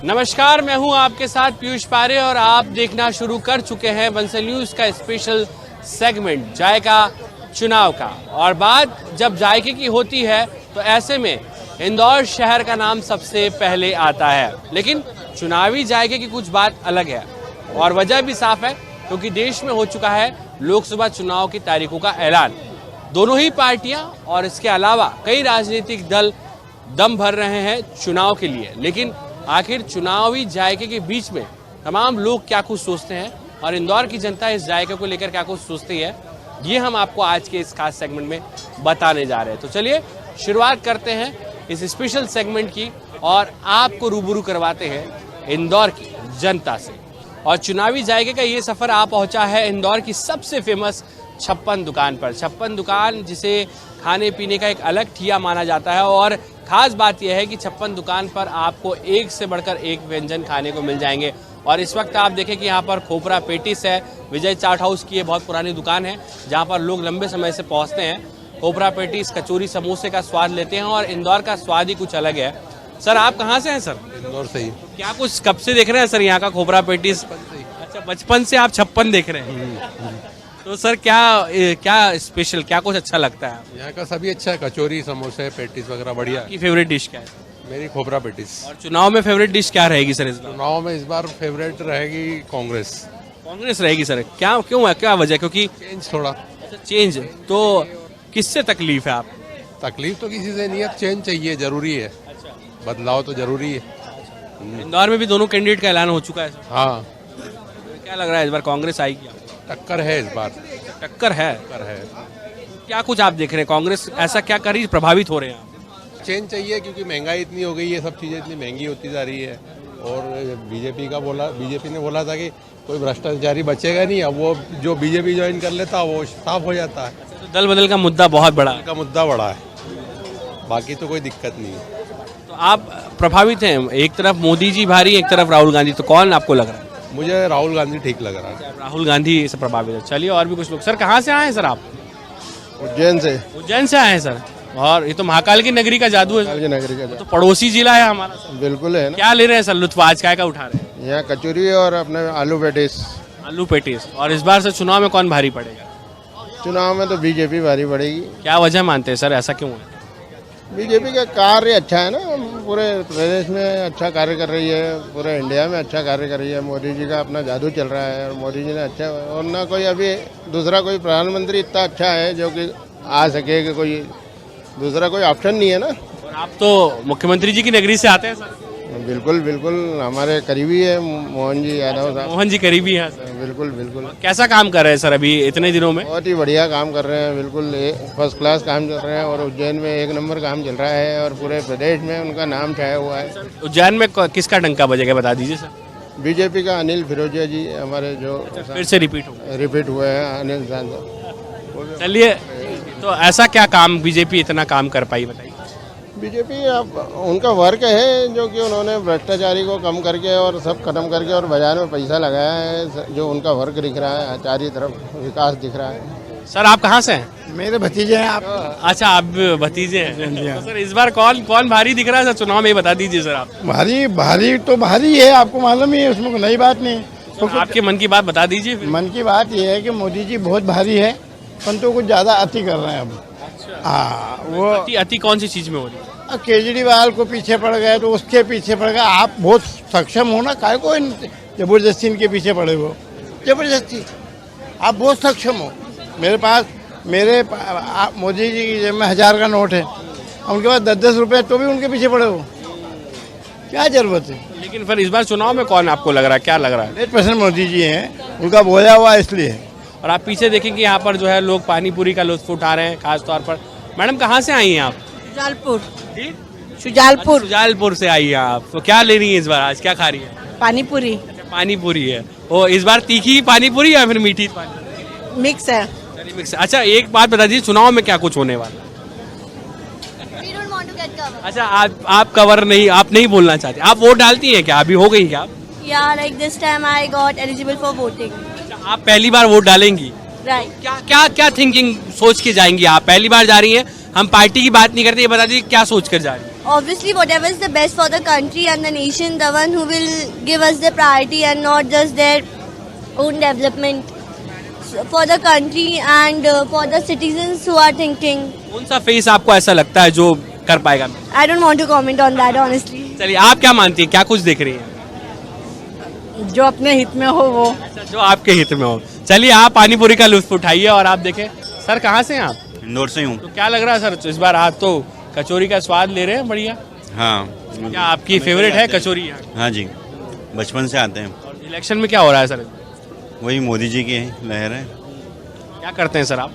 नमस्कार, मैं हूं आपके साथ पीयूष पारे और आप देखना शुरू कर चुके हैं बंसल न्यूज का स्पेशल सेगमेंट जायका चुनाव का। और बात जब जायके की होती है तो ऐसे में इंदौर शहर का नाम सबसे पहले आता है, लेकिन चुनावी जायके की कुछ बात अलग है और वजह भी साफ है क्योंकि देश में हो चुका है लोकसभा चुनाव की तारीखों का ऐलान। दोनों ही पार्टियां और इसके अलावा कई राजनीतिक दल दम भर रहे हैं चुनाव के लिए, लेकिन आखिर चुनावी जायके के बीच में तमाम लोग क्या कुछ सोचते हैं और इंदौर की जनता इस जायके को लेकर क्या कुछ सोचती है, ये हम आपको आज के इस खास सेगमेंट में बताने जा रहे हैं। तो चलिए शुरुआत करते हैं इस स्पेशल सेगमेंट की और आपको रूबरू करवाते हैं इंदौर की जनता से। और चुनावी जायके का ये सफर आ पहुंचा है इंदौर की सबसे फेमस 56 दुकान पर। 56 दुकान जिसे खाने पीने का एक अलग ठिया माना जाता है और खास बात यह है कि 56 दुकान पर आपको एक से बढ़कर एक व्यंजन खाने को मिल जाएंगे। और इस वक्त आप देखें कि यहाँ पर खोपरा पेटिस है, विजय चाट हाउस की ये बहुत पुरानी दुकान है जहाँ पर लोग लंबे समय से पहुँचते हैं। खोपरा पेटिस, कचौरी, समोसे का स्वाद लेते हैं और इंदौर का स्वाद ही कुछ अलग है। सर आप कहाँ से हैं सर? इंदौर से ही। क्या कुछ कब से देख रहे हैं सर यहाँ का खोपरा पेटिस? अच्छा, बचपन से आप 56 देख रहे हैं। तो सर क्या स्पेशल, क्या कुछ अच्छा लगता है? यहाँ का सभी अच्छा है, कचौरी, समोसे, पेटिस वगैरह बढ़िया है। आपकी फेवरेट डिश क्या है? मेरी खोपरा पेटिस। और चुनाव में फेवरेट डिश क्या रहेगी सर इस बार? चुनाव में इस बार फेवरेट रहेगी कांग्रेस। कांग्रेस रहेगी सर। क्या क्यों है, क्या वजह? क्योंकि चेंज थोड़ा। अच्छा, चेंज। तो किससे तकलीफ है आप? तकलीफ तो किसी से नहीं है, चेंज चाहिए, जरूरी है। अच्छा, बदलाव तो जरूरी है। इंदौर में भी दोनों कैंडिडेट का ऐलान हो चुका है सर। हाँ, क्या लग रहा है इस बार कांग्रेस आएगी? टक्कर है इस बार। टक्कर है। टक्कर है। क्या कुछ आप देख रहे हैं, कांग्रेस ऐसा क्या कर रही है, प्रभावित हो रहे हैं आप? चेंज चाहिए क्योंकि महंगाई इतनी हो गई है, सब चीजें इतनी महंगी होती जा रही है। और बीजेपी ने बोला था कि कोई भ्रष्टाचारी बचेगा नहीं। अब वो जो बीजेपी ज्वाइन कर लेता वो साफ हो जाता है। तो दल बदल का मुद्दा बहुत बड़ा है। का मुद्दा बड़ा है, बाकी तो कोई दिक्कत नहीं है। तो आप प्रभावित हैं, एक तरफ मोदी जी भारी, एक तरफ राहुल गांधी, तो कौन आपको लग रहा है? मुझे राहुल गांधी ठीक लग रहा है। राहुल गांधी से प्रभावित है। चलिए और भी कुछ लोग। सर कहाँ से आए हैं सर आप? उज्जैन से। उज्जैन से आए हैं सर। और ये तो महाकाल की नगरी का जादू है सर। नगरी का तो पड़ोसी जिला है हमारा सर। बिल्कुल है ना। क्या ले रहे हैं सर लुत्फ, आज क्या का उठा रहे हैं? यहाँ कचौरी और अपने आलू पेटिस। आलू पेटिस। और इस बार से चुनाव में कौन भारी पड़ेगा? चुनाव में तो बीजेपी भारी पड़ेगी। क्या वजह मानते हैं सर, ऐसा क्यों है? बीजेपी का कार्य अच्छा है ना, पूरे प्रदेश में अच्छा कार्य कर रही है, पूरे इंडिया में अच्छा कार्य कर रही है। मोदी जी का अपना जादू चल रहा है और मोदी जी ने अच्छा, और ना कोई अभी दूसरा कोई प्रधानमंत्री इतना अच्छा है जो कि आ सके, कि कोई दूसरा कोई ऑप्शन नहीं है ना। और आप तो मुख्यमंत्री जी की नगरी से आते हैं सर। बिल्कुल बिल्कुल, हमारे करीबी है मोहन जी यादव साहब। मोहन जी करीबी हैं सर। बिल्कुल बिल्कुल। कैसा काम कर रहे हैं सर अभी इतने दिनों में? बहुत ही बढ़िया काम कर रहे हैं, बिल्कुल फर्स्ट क्लास काम चल रहे हैं और उज्जैन में एक नंबर काम चल रहा है और पूरे प्रदेश में उनका नाम छाया हुआ है। उज्जैन में किसका डंका बजेगा बता दीजिए सर। बीजेपी का अनिल फिरोजिया जी हमारे जो फिर से रिपीट हुए हैं, अनिल सांसद। चलिए, तो ऐसा क्या काम बीजेपी इतना काम कर पाई बताइए? बीजेपी अब उनका वर्क है जो कि उन्होंने भ्रष्टाचारी को कम करके और सब खत्म करके और बाजार में पैसा लगाया है, जो उनका वर्क दिख रहा है, चारों तरफ विकास दिख रहा है। सर आप कहाँ से हैं? मेरे भतीजे हैं आप। अच्छा, आप भतीजे हैं। तो सर इस बार कौन भारी दिख रहा है सर चुनाव में, बता दीजिए सर आप। भारी तो भारी है, आपको मालूम ही है, उसमें कोई नई बात नहीं। तो आपके मन की बात बता दीजिए फिर। मन की बात ये है कि मोदी जी बहुत भारी है, परंतु कुछ ज्यादा अति कर रहे हैं अब। हाँ, वो अति कौन सी चीज में हो रही है? केजरीवाल को पीछे पड़ गए तो उसके पीछे पड़ गए। आप बहुत सक्षम हो ना, काय को जबरदस्ती इनके पीछे पड़े हो? जबरदस्ती आप बहुत सक्षम हो। मेरे मोदी जी की जेब में 1000 का नोट है, उनके पास 10-10 रुपए, तो भी उनके पीछे पड़े हो, क्या जरूरत है? लेकिन फिर इस बार चुनाव में कौन आपको लग रहा है, क्या लग रहा है? 100% मोदी जी हैं, उनका बोया हुआ इसलिए। और आप पीछे देखेंगे यहाँ पर जो है लोग पानी पूरी का लुत्फ उठा रहे हैं खास तौर पर। मैडम कहाँ से आई हैं आप? शुजालपुर से आई हैं आप। तो क्या ले रही हैं इस बार, आज क्या खा रही है? पानी पूरी। अच्छा, पानी पूरी है। ओ, इस बार तीखी पानी पूरी या फिर मीठी पानी? मिक्स है। चलिए मिक्स। अच्छा, एक बात बता दीजिए, चुनाव में क्या कुछ होने वाला? अच्छा, आप कवर नहीं, आप नहीं बोलना चाहते, आप वोट डालती हैं क्या? अभी हो गई क्या आप? Yeah, like this time I got eligible for voting. अच्छा, आप पहली बार वोट डालेंगी? Right. क्या थिंकिंग सोच के जाएंगी आप? पहली बार जा रही हैं, हम पार्टी की बात नहीं करते, ये बता दीजिए क्या सोच कर जा रही है? Obviously, whatever is the best for the country and the nation, the one who will give us the priority and not just their own development. So, for the country and for the citizens who are thinking. कौन सा face आपको ऐसा लगता है जो कर पाएगा? I don't want to comment on that, honestly. चलिए, आप क्या मानती हैं, क्या कुछ देख रही हैं? जो अपने हित में हो वो। अच्छा, जो आपके हित में हो। चलिए, आप पानी पूरी का लुत्फ उठाइए और आप देखें। सर, कहाँ से हैं आप? इंदौर से हूँ। तो क्या लग रहा है सर, इस बार आप तो कचौरी का स्वाद ले रहे हैं? बढ़िया। हाँ। क्या आपकी फेवरेट है कचौरी यहाँ? हाँ जी, बचपन से आते हैं। और इलेक्शन में क्या हो रहा है सर? वही मोदी जी की लहर है। क्या करते हैं सर आप?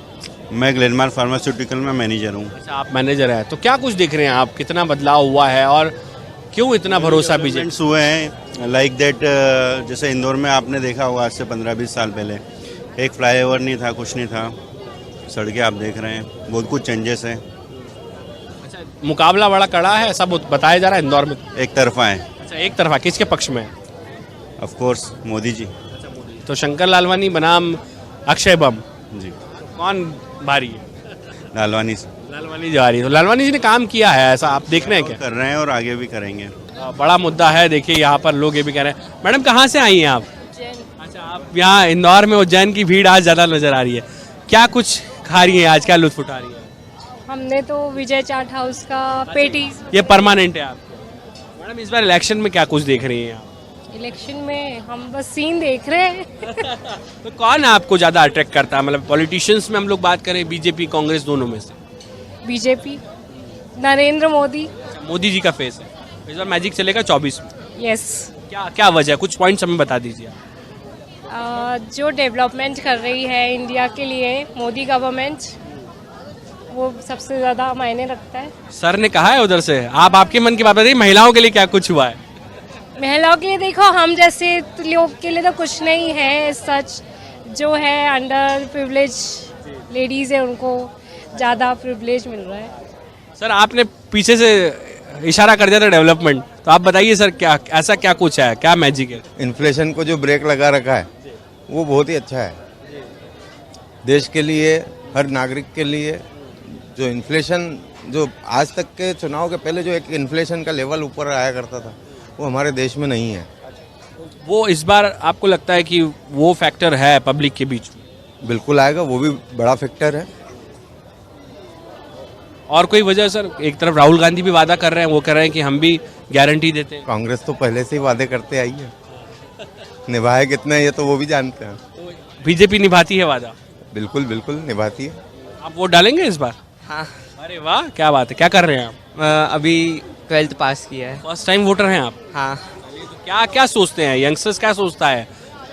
मैं ग्लेनमार्क फार्मास्यूटिकल में मैनेजर हूँ। अच्छा, आप मैनेजर हैं, तो क्या कुछ देख रहे हैं आप, कितना बदलाव हुआ है और क्यों इतना भरोसा बीजेपी? Developments हुए हैं लाइक दैट, जैसे इंदौर में आपने देखा होगा आज से 15-20 साल पहले एक फ्लाईओवर नहीं था, कुछ नहीं था। सड़कें आप देख रहे हैं, बहुत कुछ चेंजेस है। अच्छा, मुकाबला बड़ा कड़ा है, सब बताया जा रहा है इंदौर में। एक तरफा है। अच्छा, एक तरफा, किसके पक्ष में है? Of course Modi ji. तो शंकर लालवानी बनाम अक्षय बम, जी। कौन भारी है? लालवानी से लालवानी जी आ रही है। तो लालवानी जी ने काम किया है, ऐसा आप देख रहे हैं क्या? कर रहे हैं और आगे भी करेंगे। बड़ा मुद्दा है, देखिए यहाँ पर लोग ये भी कह रहे हैं। मैडम, कहाँ से आई हैं आप? अच्छा, आप यहाँ इंदौर में उज्जैन की भीड़ आज ज़्यादा नजर आ रही है। क्या कुछ खा रही हैं आज, क्या लुत्फ उठा रही है? हमने तो विजय चाट हाउस का पेटीज। ये परमानेंट है आपके? मैडम, इस बार इलेक्शन में क्या कुछ देख रही हैं आप? इलेक्शन में हम बस सीन देख रहे हैं। तो कौन आपको ज़्यादा अट्रैक्ट करता है, मतलब पॉलिटिशियंस में हम लोग बात करें, बीजेपी कांग्रेस दोनों में से? बीजेपी, नरेंद्र मोदी। मोदी जी का फेस है इस बार, मैजिक चलेगा 24 में। यस। क्या क्या वजह है, कुछ पॉइंट्स हमें बता दीजिए। जो डेवलपमेंट कर रही है इंडिया के लिए मोदी गवर्नमेंट, वो सबसे ज़्यादा मायने रखता है। सर ने कहा है उधर से, आप आपके मन की बात बताइए, महिलाओं के लिए क्या कुछ हुआ है? महिलाओं के लिए देखो, हम जैसे लोग के लिए तो कुछ नहीं है सच। जो है अंडर प्रिविलेज लेडीज़ है, उनको ज़्यादा प्रिविलेज मिल रहा है। सर, आपने पीछे से इशारा कर दिया था डेवलपमेंट, तो आप बताइए सर, क्या ऐसा क्या कुछ है, क्या मैजिक है? इन्फ्लेशन को जो ब्रेक लगा रखा है वो बहुत ही अच्छा है देश के लिए, हर नागरिक के लिए। जो इन्फ्लेशन, जो आज तक के चुनाव के पहले जो एक इन्फ्लेशन का लेवल ऊपर आया करता था, वो हमारे देश में नहीं है। वो इस बार आपको लगता है कि वो फैक्टर है पब्लिक के बीच में? बिल्कुल आएगा, वो भी बड़ा फैक्टर है। और कोई वजह सर? एक तरफ राहुल गांधी भी वादा कर रहे हैं, वो कह रहे हैं कि हम भी गारंटी देते हैं। कांग्रेस तो पहले से ही वादे करते आई है, निभाए कितने ये तो वो भी जानते हैं। बीजेपी निभाती है वादा? बिल्कुल बिल्कुल निभाती है। आप वोट डालेंगे इस बार? हाँ। अरे वाह, क्या बात है। क्या कर रहे हैं आप? अभी 12th पास किया है। फर्स्ट टाइम वोटर हैं आप? हाँ। क्या क्या सोचते हैं यंगस्टर्स, क्या सोचता है,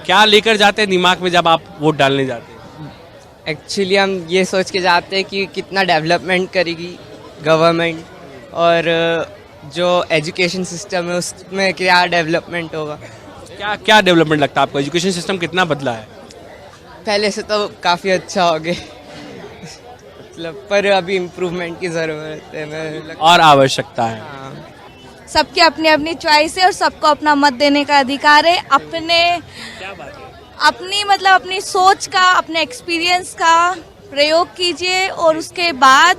क्या लेकर जाते हैं दिमाग में जब आप वोट डालने जाते हैं? एक्चुअली हम ये सोच के जाते हैं कि कितना डेवलपमेंट करेगी गवर्नमेंट, और जो एजुकेशन सिस्टम है उसमें क्या डेवलपमेंट होगा। क्या क्या डेवलपमेंट लगता है आपको? एजुकेशन सिस्टम कितना बदला है? पहले से तो काफ़ी अच्छा हो गया मतलब, पर अभी इम्प्रूवमेंट की ज़रूरत है। और आवश्यकता है। हाँ। सबकी अपनी अपनी चॉइस है और सबको अपना मत देने का अधिकार है। अपनी मतलब अपनी सोच का, अपने एक्सपीरियंस का प्रयोग कीजिए और उसके बाद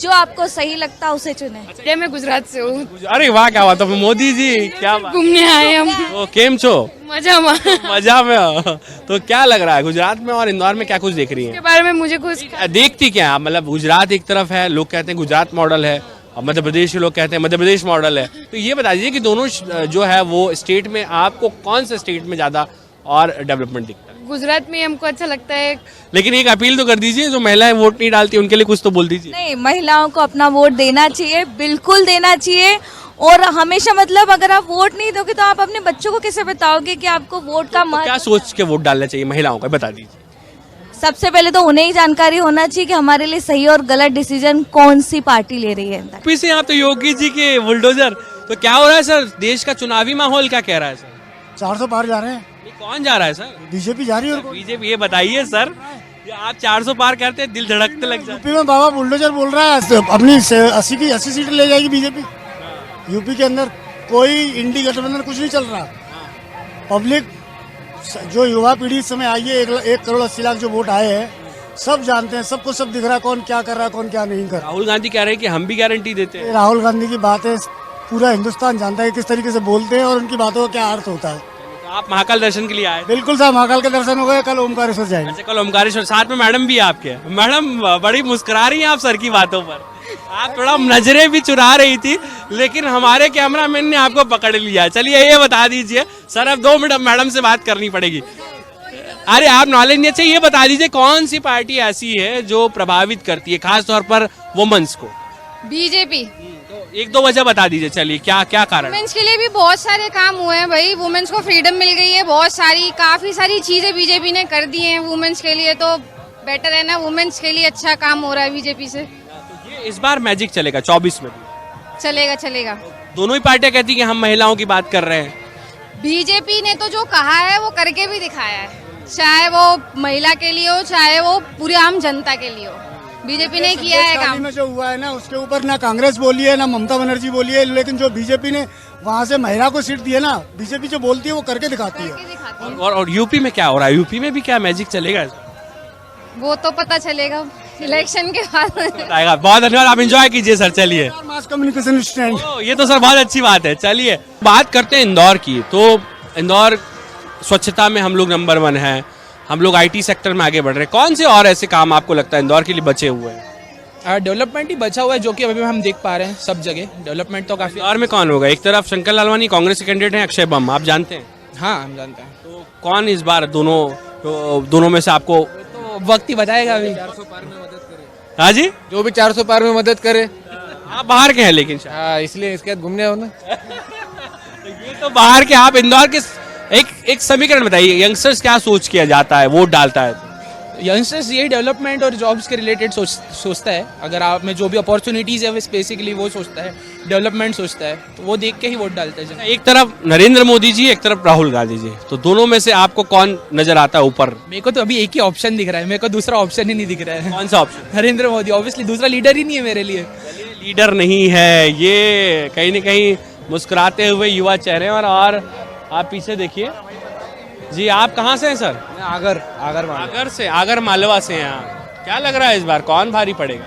जो आपको सही लगता है उसे चुने। मैं गुजरात से हूँ। अरे वाह, क्या बात है मोदी जी, क्या बात। घूमने आए हम। तो केम छो? मजा में। मजा में हो। तो क्या लग रहा है गुजरात में और इंदौर में क्या कुछ देख रही के हैं? बारे में मुझे कुछ देखती क्या आप? मतलब गुजरात एक तरफ है, लोग कहते हैं गुजरात मॉडल है, और मध्य प्रदेश के लोग कहते हैं मध्य प्रदेश मॉडल है। तो ये बता दीजिए कि दोनों जो है वो स्टेट में आपको कौन से स्टेट में ज्यादा और डेवलपमेंट दिखता है? गुजरात में हमको अच्छा लगता है। लेकिन एक अपील तो कर दीजिए, जो महिलाएं वोट नहीं डालती उनके लिए कुछ तो बोल दीजिए। नहीं, महिलाओं को अपना वोट देना चाहिए, बिल्कुल देना चाहिए। और हमेशा मतलब अगर आप वोट नहीं दोगे तो आप अपने बच्चों को कैसे बताओगे कि आपको वोट का तो क्या सोच के वोट डालना चाहिए महिलाओं का, बता दीजिए। सबसे पहले तो उन्हें ही जानकारी होना चाहिए कि हमारे लिए सही और गलत डिसीजन कौन सी पार्टी ले रही है। फिर से आप तो योगी जी के बुलडोजर, तो क्या हो रहा है सर? देश का चुनावी माहौल क्या कह रहा है सर? 400 पार जा रहे हैं। ये कौन जा रहा है सर? बीजेपी जा रही है। और बीजेपी? ये बताइए सर, ये आप 400 पार करते हैं, दिल धड़कने लग जाता यूपी में बाबा बुलडोजर बोल रहा है, अपनी 80 सीटें ले जाएगी बीजेपी। यूपी के अंदर कोई इंडी गठबंधन कुछ नहीं चल रहा। पब्लिक जो युवा पीढ़ी इस समय आई है, 1 करोड़ 80 लाख जो वोट आए हैं, सब जानते हैं, सबको सब दिख रहा है कौन क्या कर रहा है, कौन क्या नहीं कर रहा राहुल गांधी कह रहे हैं कि हम भी गारंटी देते हैं। है। राहुल गांधी की बात है, पूरा हिंदुस्तान जानता है किस तरीके से बोलते हैं और उनकी बातों का क्या अर्थ होता है। तो आप महाकाल दर्शन के लिए आए थे? बिल्कुल साहब, महाकाल के दर्शन हो गए, कल ओमकारेश्वर जाएंगे। अच्छा, कल ओमकारेश्वर, साथ में मैडम भी है आपके। मैडम बड़ी मुस्कुरा रही हैं आप सर की बातों पर, आप थोड़ा नजरें भी चुरा रही थी, लेकिन हमारे कैमरामैन ने आपको पकड़ लिया। चलिए ये बता दीजिए सर, अब 2 मिनट मैडम से बात करनी पड़ेगी। अरे आप नॉलेज नहीं, अच्छा ये बता दीजिए कौन सी पार्टी ऐसी है जो प्रभावित करती है खास तौर पर वुमेन्स को? बीजेपी। तो 1-2 वजह बता दीजिए, चलिए क्या क्या कारण? वुमेन्स के लिए भी बहुत सारे काम हुए हैं भाई, वुमेन्स को फ्रीडम मिल गई है, बहुत सारी काफी सारी चीजें बीजेपी ने कर दी हैं वुमेन्स के लिए, तो बेटर है ना, वुमेन्स के लिए अच्छा काम हो रहा है बीजेपी से। ये इस बार मैजिक चलेगा 24 में भी? चलेगा चलेगा। दोनों ही पार्टियां कहती कि हम महिलाओं की बात कर रहे हैं। बीजेपी ने तो जो कहा है वो करके भी दिखाया है, चाहे वो महिला के लिए हो चाहे वो पूरी आम जनता के लिए हो, बीजेपी ने किया है काम। में जो हुआ है ना, उसके ऊपर ना कांग्रेस बोली है ना ममता बनर्जी बोली है, लेकिन जो बीजेपी ने वहाँ से महिला को सीट दी है ना, बीजेपी जो बोलती है वो करके दिखाती है। और यूपी में क्या हो रहा है? यूपी में भी क्या मैजिक चलेगा? वो तो पता चलेगा इलेक्शन के बाद। बताएगा। बहुत धन्यवाद, आप एंजॉय कीजिए सर। चलिए, मास कम्युनिकेशन स्टैंड। ये तो सर बहुत अच्छी बात है। चलिए बात करते हैं इंदौर की। तो इंदौर स्वच्छता में हम लोग नंबर 1 है, हम लोग IT सेक्टर में आगे बढ़ रहे हैं। कौन से और ऐसे काम आपको लगता है इंदौर के लिए बचे हुए हैं? डेवलपमेंट ही बचा हुआ है, जो कि अभी हम देख पा रहे हैं सब जगह डेवलपमेंट तो काफी। इंदौर में कौन होगा? एक तरफ शंकर लालवानी कांग्रेस के कैंडिडेट हैं, अक्षय बम, आप जानते हैं? हाँ, हम जानते हैं। तो कौन इस बार दोनों में से आपको? तो वक्त ही बताएगा अभी। हाँ जी, जो भी 400 पार में मदद करे। आप बाहर के हैं लेकिन शायद। हाँ, इसलिए इसके बाद घूमने हो ना। ये तो बाहर के, आप इंदौर के एक समीकरण बताइए, यंगस्टर्स क्या सोच किया जाता है वोट डालता है? यंगस्टर्स यही डेवलपमेंट और जॉब्स के रिलेटेड सोचता है। अगर आप में जो भी अपॉर्चुनिटीज है बेसिकली वो सोचता है, डेवलपमेंट सोचता है, तो वो देख के ही वोट डालता है। एक तरफ नरेंद्र मोदी जी, एक तरफ राहुल गांधी जी, तो दोनों में से आपको कौन नजर आता है ऊपर? मेरे को तो अभी एक ही ऑप्शन दिख रहा है, मेरे को दूसरा ऑप्शन ही नहीं दिख रहा है। कौन सा ऑप्शन? नरेंद्र मोदी, ऑब्वियसली दूसरा लीडर ही नहीं है मेरे लिए। लीडर नहीं है, ये कहीं न कहीं मुस्कुराते हुए युवा चेहरे। और आप पीछे देखिए जी, आप कहाँ से हैं सर? आगर से, आगर मालवा से हैं आप। क्या लग रहा है इस बार कौन भारी पड़ेगा?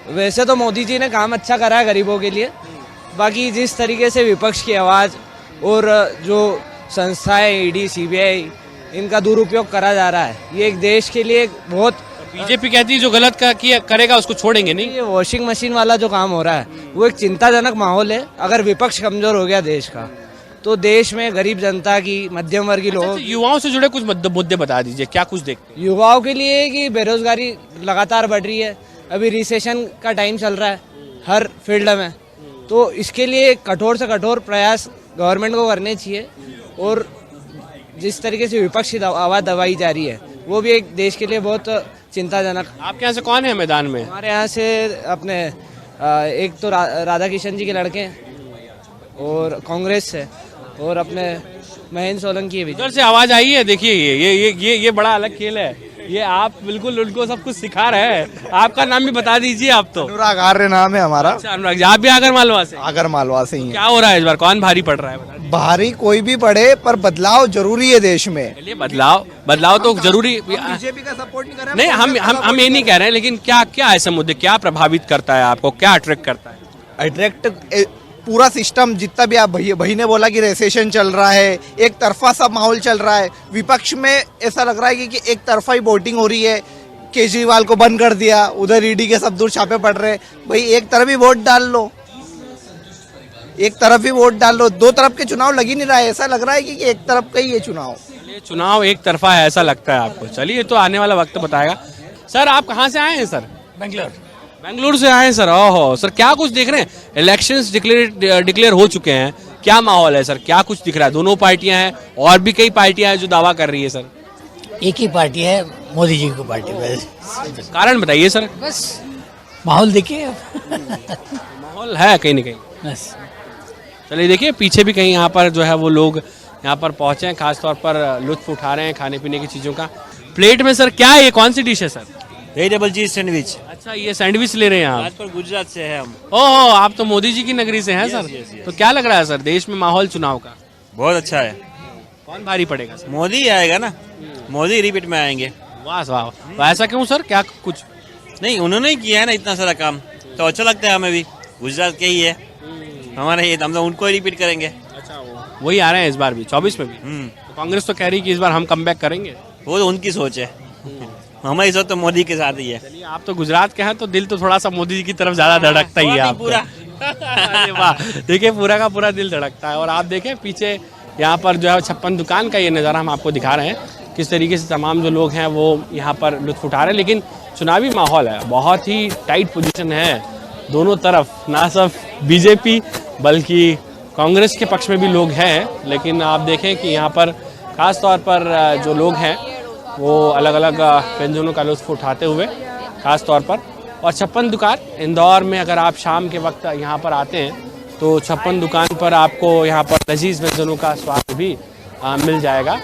वैसे तो मोदी जी ने काम अच्छा करा है गरीबों के लिए, बाकी जिस तरीके से विपक्ष की आवाज़ और जो संस्थाएं ED CBI इनका दुरुपयोग करा जा रहा है, ये एक देश के लिए बहुत। बीजेपी कहती है जो गलत करेगा उसको छोड़ेंगे नहीं। ये वॉशिंग मशीन वाला जो काम हो रहा है वो एक चिंताजनक माहौल है। अगर विपक्ष कमजोर हो गया देश का, तो देश में गरीब जनता की, मध्यम वर्गीय लोगों, युवाओं से जुड़े कुछ मुद्दे बता दीजिए, क्या कुछ देखते हैं? युवाओं के लिए कि बेरोजगारी लगातार बढ़ रही है, अभी रिसेशन का टाइम चल रहा है हर फील्ड में, तो इसके लिए कठोर से कठोर प्रयास गवर्नमेंट को करने चाहिए। और जिस तरीके से विपक्ष की आवाज़ दबाई जा रही है वो भी एक देश के लिए बहुत चिंताजनक। आपके यहाँ से कौन है मैदान में? हमारे यहाँ से अपने एक तो राधा किशन जी के लड़के हैं और कांग्रेस से, और अपने महेंद्र सोलंकी भी। उधर से आवाज आई है, देखिए ये बड़ा अलग खेल है। ये आप बिल्कुल उनको सब कुछ सिखा रहे हैं। आपका नाम भी बता दीजिए। आप तो अनुराग आर्य नाम है हमारा। अच्छा, अनुराग जी, आप भी आगर मालवा से? आगर मालवा से ही। क्या हो रहा है इस बार, कौन भारी पड़ रहा है? भारी कोई भी पड़े, पर बदलाव जरूरी है देश में। चलिए, बदलाव तो जरूरी। बीजेपी का सपोर्ट नहीं कर रहे। नहीं, हम ये नहीं कह रहे हैं, लेकिन क्या ऐसे मुद्दे क्या प्रभावित करता है आपको, क्या अट्रैक्ट करता है? अट्रैक्ट पूरा सिस्टम, जितना भी आप भाई ने बोला कि रेसेशन चल रहा है, एक तरफा सब माहौल चल रहा है। विपक्ष में ऐसा लग रहा है कि एक तरफा ही वोटिंग हो रही है। केजरीवाल को बंद कर दिया, उधर ED के सब दूर छापे पड़ रहे। भाई एक तरफ ही वोट डाल लो, एक तरफ ही वोट डाल लो। दो तरफ के चुनाव लग ही नहीं रहा है। ऐसा लग रहा है कि एक तरफ का ही ये चुनाव एक तरफा है, ऐसा लगता है आपको? चलिए, तो आने वाला वक्त बताएगा। सर, आप कहाँ से आए हैं सर? बेंगलुरु से आए हैं सर। ओहो सर, क्या कुछ देख रहे हैं? इलेक्शंस डिक्लेयर हो चुके हैं, क्या माहौल है सर, क्या कुछ दिख रहा है? दोनों पार्टियां हैं और भी कई पार्टियां हैं जो दावा कर रही है सर। एक ही पार्टी है, मोदी जी की पार्टी। कारण बताइए सर। बस माहौल देखिए। माहौल है कहीं ना कहीं। बस चलिए, देखिए पीछे भी कहीं यहाँ पर जो है वो लोग यहाँ पर पहुंचे हैं, खासतौर पर लुत्फ उठा रहे हैं खाने पीने की चीज़ों का। प्लेट में सर क्या है, ये कौन सी डिश है सर? Vegetable cheese sandwich. अच्छा, ये सैंडविच ले रहे हैं आप? राजपुर गुजरात से है हम। ओहो, आप तो मोदी जी की नगरी से हैं सर। तो क्या लग रहा है सर, देश में माहौल चुनाव का? बहुत अच्छा है। कौन भारी पड़ेगा सर? मोदी ही आएगा ना, मोदी रिपीट में आएंगे। वाह वाह, तो ऐसा क्यों सर, क्या कुछ? नहीं, उन्होंने ही किया है ना इतना सारा काम, तो अच्छा लगता है हमें भी। गुजरात के ही है हमारे, ये हम तो उनको ही रिपीट करेंगे। अच्छा, वही आ रहे हैं इस बार भी, 24 में भी। तो कांग्रेस तो कह रही कि इस बार हम कमबैक करेंगे। वो तो उनकी सोच है, हमारी सोच तो मोदी के साथ ही है। चलिए, आप तो गुजरात के हैं तो दिल तो थोड़ा सा मोदी जी की तरफ ज्यादा धड़कता ही है आपका। पूरा अरे वाह, देखिए पूरा का पूरा दिल धड़कता है। और आप देखें पीछे यहाँ पर जो है 56 दुकान का ये नज़ारा हम आपको दिखा रहे हैं, किस तरीके से तमाम जो लोग हैं वो यहाँ पर लुत्फ उठा रहे हैं। लेकिन चुनावी माहौल है, बहुत ही टाइट पोजीशन है दोनों तरफ, ना सिर्फ बीजेपी बल्कि कांग्रेस के पक्ष में भी लोग हैं। लेकिन आप देखें कि यहाँ पर ख़ास तौर पर जो लोग हैं वो अलग अलग व्यंजनों का लुत्फ उठाते हुए ख़ास तौर पर। और 56 दुकान इंदौर में अगर आप शाम के वक्त यहाँ पर आते हैं तो 56 दुकान पर आपको यहाँ पर लजीज व्यंजनों का स्वाद भी मिल जाएगा।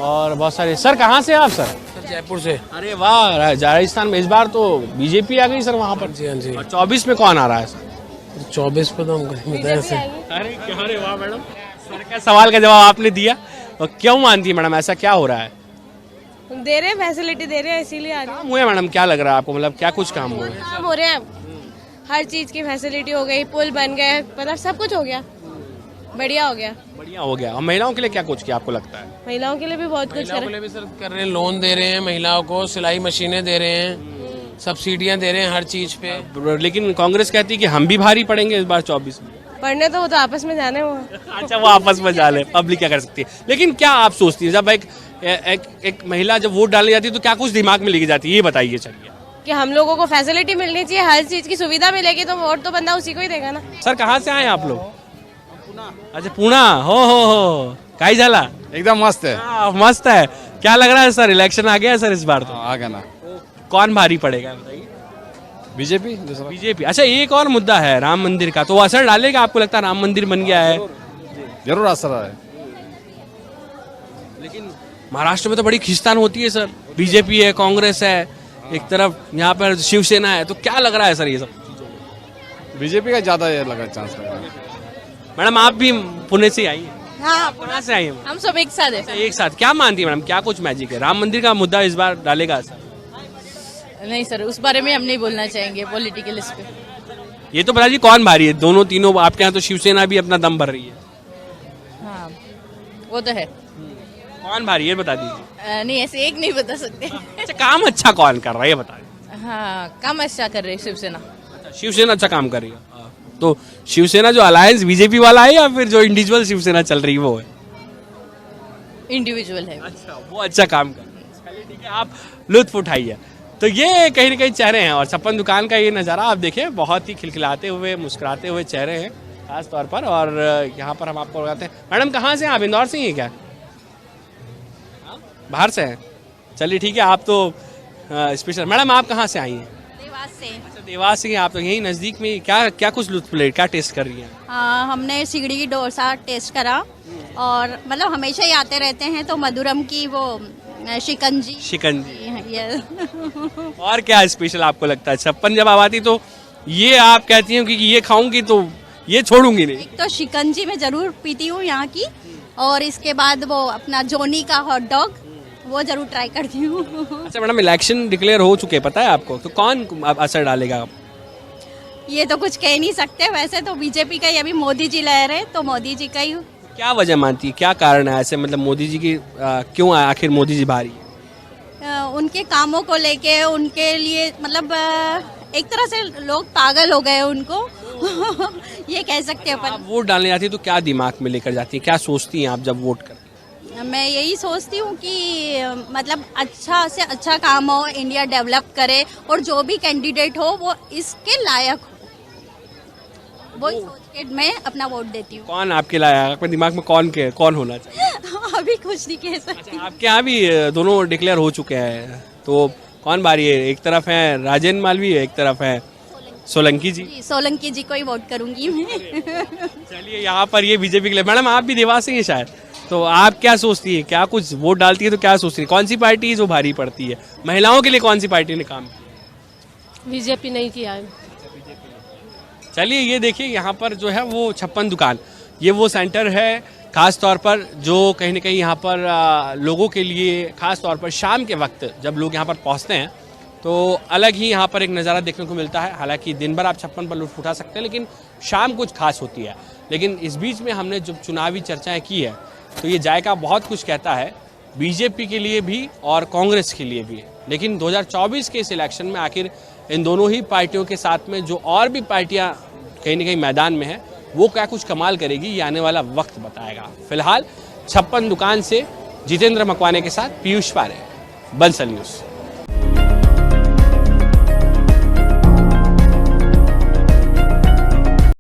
और बहुत सारे। सर कहाँ से आप? सर जयपुर से। अरे वाह, राजस्थान में इस बार तो बीजेपी आ गई सर वहाँ पर। जी हाँ जी। और 24 में कौन आ रहा है सर? 24 पे तो हम अरे अरे वाह मैडम, सर का सवाल का जवाब आपने दिया। और क्यों मानती है मैडम, ऐसा क्या हो रहा है? दे रहे हैं, फैसिलिटी दे रहे हैं, इसीलिए आ रहे काम हुए मैडम, क्या लग रहा है आपको, मतलब क्या कुछ काम हुए? हैं। हो रहे हैं, हर चीज की फैसिलिटी हो गई, पुल बन गए, मतलब सब कुछ हो गया, बढ़िया हो गया। बढ़िया हो गया। और महिलाओं के लिए क्या कुछ किया आपको लगता है? महिलाओं के लिए भी बहुत कुछ महिलाओं के लिए भी सर कर रहे हैं, लोन दे रहे हैं महिलाओं को, सिलाई मशीनें दे रहे हैं, सब्सिडियां दे रहे हैं हर चीज पे। लेकिन कांग्रेस कहती है कि हम भी भारी पड़ेंगे इस बार 24 में। पढ़ने तो वो तो आपस में जाने वो। अच्छा, वो आपस में जा ले, पब्लिक क्या कर सकती है। लेकिन क्या आप सोचती है जब एक महिला जब वोट डालने जाती है तो क्या कुछ दिमाग में लेके जाती है, ये बताइए। चलिए, कि हम लोगों को फैसिलिटी मिलनी चाहिए, हर चीज की सुविधा मिलेगी तो वोट तो बंदा उसी को ही देगा ना। सर कहाँ से आए आप लोग? अच्छा, पुणे। हो काई झाला? एकदम मस्त है। मस्त है। क्या लग रहा है सर, इलेक्शन आ गया है सर इस बार? तो आ गया ना। कौन भारी पड़ेगा बताइए? बीजेपी। बीजेपी। अच्छा, एक और मुद्दा है राम मंदिर का, तो वो असर डालेगा आपको लगता है? राम मंदिर बन गया है, जरूर असर है। लेकिन महाराष्ट्र में तो बड़ी खींचतान होती है सर, बीजेपी है, कांग्रेस है, एक तरफ यहाँ पर शिवसेना है, तो क्या लग रहा है सर ये सब? बीजेपी का ज्यादा ये लगा चांस लग रहा है। मैडम आप भी पुणे से आई हैं? हाँ, पुणे से आई हैं? हम सब एक साथ है। एक साथ। क्या मानती है मैडम, क्या कुछ मैजिक है? राम मंदिर का मुद्दा इस बार डालेगा सर? नहीं सर, उस बारे में हम नहीं बोलना चाहेंगे पॉलिटिकल इस पे। ये तो बता जी कौन भारी है? दोनों तीनों आपके यहाँ तो शिवसेना भी अपना दम भर रही है। हाँ, वो तो है। कौन भारी है बता दीजिए। नहीं, ऐसे एक नहीं बता सकते। अच्छा, काम अच्छा कौन कर रहा है ये बताइए। हाँ, काम अच्छा कर रही है शिवसेना। शिवसेना अच्छा काम कर रही है। तो शिवसेना जो अलायंस बीजेपी वाला है या फिर जो इंडिविजुअल शिवसेना चल रही है वो है? इंडिविजुअल है। अच्छा, वो अच्छा काम कर रही है। चलिए ठीक है, आप लुत्फ उठाइए। तो ये कहीं ना कहीं चेहरे हैं। और 56 दुकान का ये नज़ारा आप देखें, बहुत ही खिलखिलाते हुए मुस्कुराते हुए चेहरे हैं खास तौर पर। और यहाँ पर हम आपको बताते हैं। मैडम कहाँ से हैं आप? इंदौर से ही हैं क्या? बाहर से हैं? चलिए ठीक है, आप तो स्पेशल। मैडम आप कहाँ से आई हैं? देवास से। अच्छा, देवास से। आप तो यहीं नज़दीक में। क्या कुछ लुत्फ ले, क्या टेस्ट कर रही हैं? हमने सिगड़ी की डोसा टेस्ट करा, और मतलब हमेशा ही आते रहते हैं तो मधुरम की वो शिकंजी। शिकंजी। और क्या स्पेशल आपको लगता है? 56 जब आती तो ये आप कहती हैं कि ये खाऊंगी तो ये छोड़ूंगी नहीं। एक तो शिकंजी में जरूर पीती हूँ यहाँ की, और इसके बाद वो अपना जोनी का हॉट डॉग वो जरूर ट्राई करती हूँ। अच्छा मैडम, इलेक्शन डिक्लेयर हो चुके हैं पता है आपको, तो कौन असर डालेगा? ये तो कुछ कह नहीं सकते। वैसे तो बीजेपी का ही अभी मोदी जी लह रहे, तो मोदी जी का ही। क्या वजह मानती है, क्या कारण है ऐसे, मतलब मोदी जी की क्यों आखिर मोदी जी भारी है? उनके कामों को लेके, उनके लिए मतलब एक तरह से लोग पागल हो गए उनको। ये कह सकते हैं अपन। आप वोट डालने जाती है तो क्या दिमाग में लेकर जाती है, क्या सोचती हैं आप जब वोट करती हैं? मैं यही सोचती हूँ कि मतलब अच्छा से अच्छा काम हो, इंडिया डेवलप करे, और जो भी कैंडिडेट हो वो इसके लायक हो, वो सोच के मैं अपना वोट देती हूँ। कौन आपके लायक, आपके दिमाग में कौन होना चाहिए? अभी कुछ नहीं कह सकती। आपके यहाँ भी दोनों डिक्लेयर हो चुके हैं, तो कौन बारी है? एक तरफ है राजेंद्र मालवी, एक तरफ है सोलंकी जी। सोलंकी जी को ही वोट करूंगी मैं। चलिए, यहाँ पर ये बीजेपी के लिए। मैडम आप भी देवास से ही शायद, तो आप क्या सोचती है, क्या कुछ वोट डालती है तो क्या सोचती है, कौन सी पार्टी जो भारी पड़ती है? महिलाओं के लिए कौन सी पार्टी ने काम किया? बीजेपी नहीं किया है। चलिए, ये देखिए यहाँ पर जो है वो 56 दुकान, ये वो सेंटर है ख़ास तौर पर जो कहीं ना कहीं यहाँ पर लोगों के लिए ख़ास तौर पर शाम के वक्त जब लोग यहाँ पर पहुँचते हैं तो अलग ही यहाँ पर एक नज़ारा देखने को मिलता है। हालांकि दिन भर आप 56 पर लुत्फ़ उठा सकते हैं, लेकिन शाम कुछ खास होती है। लेकिन इस बीच में हमने जब चुनावी चर्चाएं की है तो ये जायका बहुत कुछ कहता है बीजेपी के लिए भी और कांग्रेस के लिए भी। लेकिन 2024 के इस इलेक्शन में आखिर इन दोनों ही पार्टियों के साथ में जो और भी पार्टियां कहीं ना कहीं मैदान में है वो क्या कुछ कमाल करेगी, ये आने वाला वक्त बताएगा। फिलहाल 56 दुकान से जितेंद्र मकवाने के साथ पीयूष पारे, बंसल न्यूज़।